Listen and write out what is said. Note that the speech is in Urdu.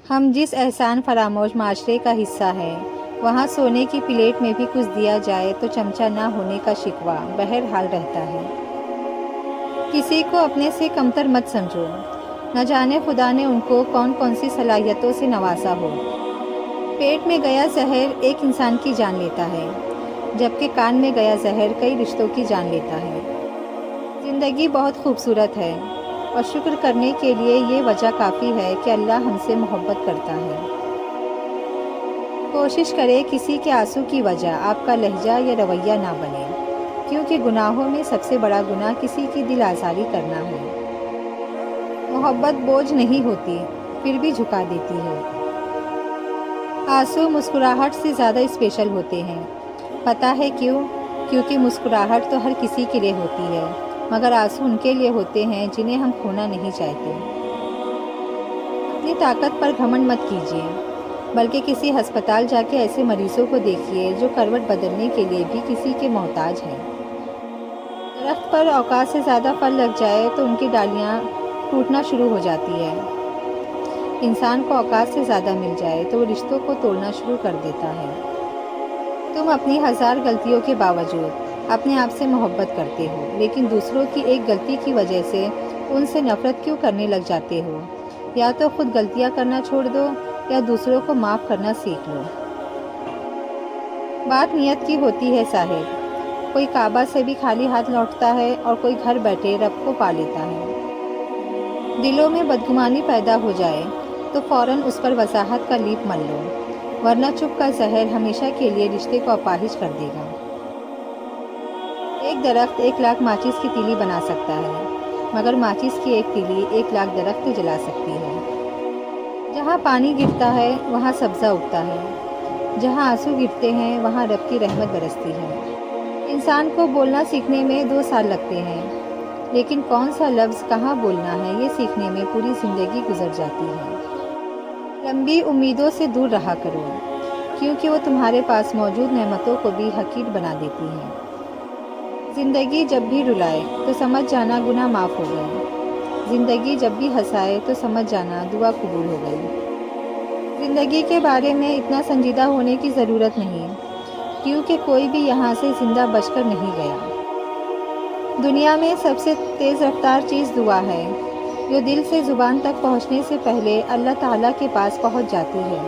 ہم جس احسان فراموش معاشرے کا حصہ ہیں، وہاں سونے کی پلیٹ میں بھی کچھ دیا جائے تو چمچہ نہ ہونے کا شکوہ بہرحال رہتا ہے۔ کسی کو اپنے سے کمتر مت سمجھو، نہ جانے خدا نے ان کو کون کون سی صلاحیتوں سے نوازا ہو۔ پیٹ میں گیا زہر ایک انسان کی جان لیتا ہے، جبکہ کان میں گیا زہر کئی رشتوں کی جان لیتا ہے۔ زندگی بہت خوبصورت ہے، اور شکر کرنے کے لیے یہ وجہ کافی ہے کہ اللہ ہم سے محبت کرتا ہے۔ کوشش کرے کسی کے آنسو کی وجہ آپ کا لہجہ یا رویہ نہ بنے، کیونکہ گناہوں میں سب سے بڑا گناہ کسی کی دل آزاری کرنا ہے۔ محبت بوجھ نہیں ہوتی، پھر بھی جھکا دیتی ہے۔ آنسو مسکراہٹ سے زیادہ اسپیشل ہوتے ہیں۔ پتہ ہے کیوں؟ کیونکہ مسکراہٹ تو ہر کسی کے لیے ہوتی ہے، مگر آنسو ان کے لیے ہوتے ہیں جنہیں ہم کھونا نہیں چاہتے۔ اپنی طاقت پر گھمنڈ مت کیجیے، بلکہ کسی ہسپتال جا کے ایسے مریضوں کو دیکھیے جو کروٹ بدلنے کے لیے بھی کسی کے محتاج ہیں۔ درخت پر اوقات سے زیادہ پھل لگ جائے تو ان کی ڈالیاں ٹوٹنا شروع ہو جاتی ہے۔ انسان کو اوقات سے زیادہ مل جائے تو وہ رشتوں کو توڑنا شروع کر دیتا ہے۔ تم اپنی ہزار غلطیوں کے باوجود اپنے آپ سے محبت کرتے ہو، لیکن دوسروں کی ایک غلطی کی وجہ سے ان سے نفرت کیوں کرنے لگ جاتے ہو؟ یا تو خود غلطیاں کرنا چھوڑ دو یا دوسروں کو معاف کرنا سیکھ لو۔ بات نیت کی ہوتی ہے صاحب، کوئی کعبہ سے بھی خالی ہاتھ لوٹتا ہے اور کوئی گھر بیٹھے رب کو پا لیتا ہے۔ دلوں میں بدگمانی پیدا ہو جائے تو فوراً اس پر وضاحت کا لیپ مل لو، ورنہ چپ کا زہر ہمیشہ کے لیے رشتے کو اپاہج کر دے گا۔ ایک درخت 1,00,000 ماچس کی تیلی بنا سکتا ہے، مگر ماچس کی ایک تیلی 1,00,000 درخت جلا سکتی ہے۔ جہاں پانی گرتا ہے وہاں سبزہ اگتا ہے، جہاں آنسو گرتے ہیں وہاں رب کی رحمت برستی ہے۔ انسان کو بولنا سیکھنے میں 2 سال لگتے ہیں، لیکن کون سا لفظ کہاں بولنا ہے یہ سیکھنے میں پوری زندگی گزر جاتی ہے۔ لمبی امیدوں سے دور رہا کرو، کیونکہ وہ تمہارے پاس موجود نعمتوں کو بھی حقیر بنا دیتی ہیں۔ زندگی جب بھی رلائے تو سمجھ جانا گناہ معاف ہو گئے، زندگی جب بھی ہنسائے تو سمجھ جانا دعا قبول ہو گئی۔ زندگی کے بارے میں اتنا سنجیدہ ہونے کی ضرورت نہیں، کیونکہ کوئی بھی یہاں سے زندہ بچ کر نہیں گیا۔ دنیا میں سب سے تیز رفتار چیز دعا ہے، جو دل سے زبان تک پہنچنے سے پہلے اللہ تعالیٰ کے پاس پہنچ جاتی ہے۔